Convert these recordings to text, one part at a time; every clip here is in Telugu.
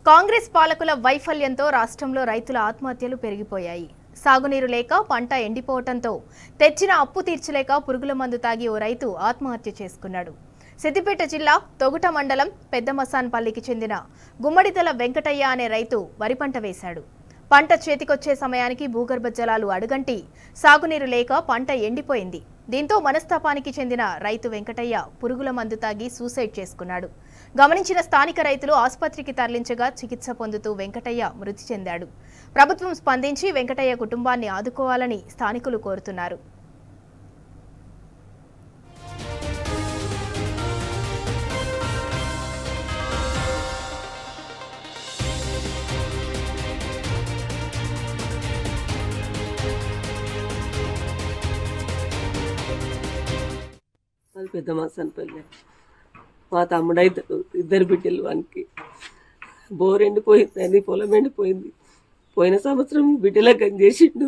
కాంగ్రెస్ పాలకుల వైఫల్యంతో రాష్ట్రంలో రైతుల ఆత్మహత్యలు పెరిగిపోయాయి. సాగునీరు లేక పంట ఎండిపోవడంతో తెచ్చిన అప్పు తీర్చలేక పురుగుల మందు తాగి ఓ రైతు ఆత్మహత్య చేసుకున్నాడు. సిద్దిపేట జిల్లా తొగుట మండలం పెద్దమసాన్పల్లికి చెందిన గుమ్మడితల వెంకటయ్య అనే రైతు వరి పంట వేశాడు. పంట చేతికొచ్చే సమయానికి భూగర్భ జలాలు అడుగంటి సాగునీరు లేక పంట ఎండిపోయింది. దీంతో మనస్తాపానికి చెందిన రైతు వెంకటయ్య పురుగుల మందు తాగి సూసైడ్ చేసుకున్నాడు. గమనించిన స్థానిక రైతులు ఆసుపత్రికి తరలించగా చికిత్స పొందుతూ వెంకటయ్య మృతి చెందాడు. ప్రభుత్వం స్పందించి వెంకటయ్య కుటుంబాన్ని ఆదుకోవాలని స్థానికులు కోరుతున్నారు. అది పెద్ద మసాన్పల్లి. మా తమ్ముడు అవుతాడు, ఇద్దరు బిడ్డలు. వానికి బోర్ ఎండిపోయింది, అని పొలం ఎండిపోయింది. పోయిన సంవత్సరం బిడ్డలకు చేసిండు.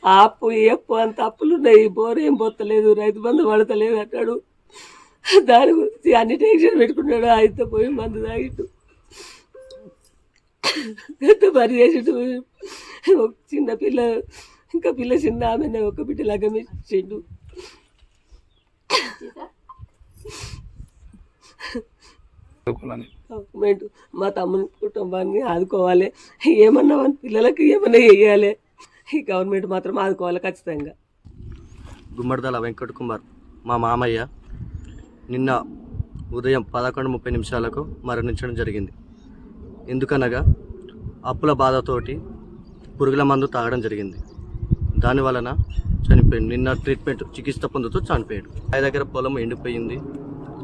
ఆ అప్పు ఈ అప్పు అంత అప్పులు ఉన్నాయి. బోర్ ఏం పోతలేదు, రైతు బంధు పడతలేదు అంటాడు. దాని గురించి అన్ని టెన్షన్ పెట్టుకున్నాడు. అయితే పోయి మందు తాగిండు, ఎంత పని చేసిండు. చిన్న పిల్ల, ఇంకా పిల్ల చిన్న ఆమె ఒక బిడ్డలాగా ఇచ్చిండు. గవర్నమెంట్ మా తమ్ముని కుటుంబాన్ని ఆదుకోవాలి. ఏమన్నా మన పిల్లలకి ఏమన్నా వేయాలి. ఈ గవర్నమెంట్ మాత్రం ఆదుకోవాలి ఖచ్చితంగా. గుమ్మడితల వెంకట కుమార్ మా మామయ్య నిన్న ఉదయం 11:30 మరణించడం జరిగింది. ఎందుకనగా అప్పుల బాధతోటి పురుగుల మందు తాగడం జరిగింది. దాని వలన చనిపోయాడు. నిన్న ట్రీట్మెంట్ చికిత్స పొందుతూ చనిపోయాడు. ఆయన దగ్గర పొలం ఎండిపోయింది.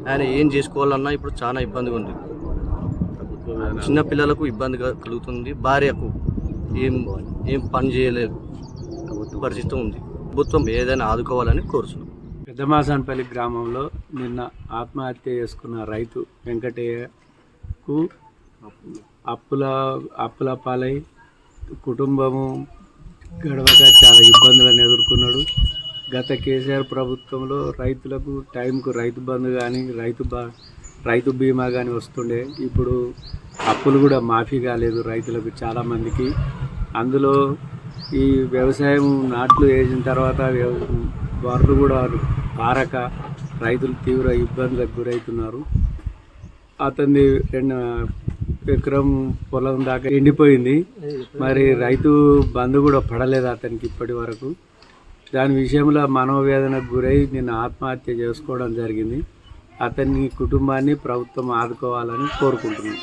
ఆయన ఏం చేసుకోవాలన్నా ఇప్పుడు చాలా ఇబ్బందిగా ఉంది. చిన్న పిల్లలకు ఇబ్బందిగా కలుగుతుంది. భార్యకు ఏం పని చేయలేదు పరిస్థితి ఉంది. ప్రభుత్వం ఏదైనా ఆదుకోవాలని కోరుతున్నాం. పెద్దమసాన్పల్లి గ్రామంలో నిన్న ఆత్మహత్య చేసుకున్న రైతు వెంకటయ్యకు అప్పుల పాలై కుటుంబము గడవక చాలా ఇబ్బందులను ఎదుర్కొన్నాడు. గత కేసీఆర్ ప్రభుత్వంలో రైతులకు టైంకు రైతు బంధు కానీ రైతు బీమా కానీ వస్తుండే. ఇప్పుడు అప్పులు కూడా మాఫీ కాలేదు రైతులకు చాలామందికి. అందులో ఈ వ్యవసాయం నాట్లు వేసిన తర్వాత వరలు కూడా పారక రైతులు తీవ్ర ఇబ్బందులకు గురవుతున్నారు. అతన్ని 2 ఎకరం పొలం దాకా ఎండిపోయింది. మరి రైతు బంధు కూడా పడలేదు అతనికి ఇప్పటి వరకు. దాని విషయంలో మనోవేదనకు గురై నిన్న ఆత్మహత్య చేసుకోవడం జరిగింది. అతని కుటుంబాన్ని ప్రభుత్వం ఆదుకోవాలని కోరుకుంటున్నాం.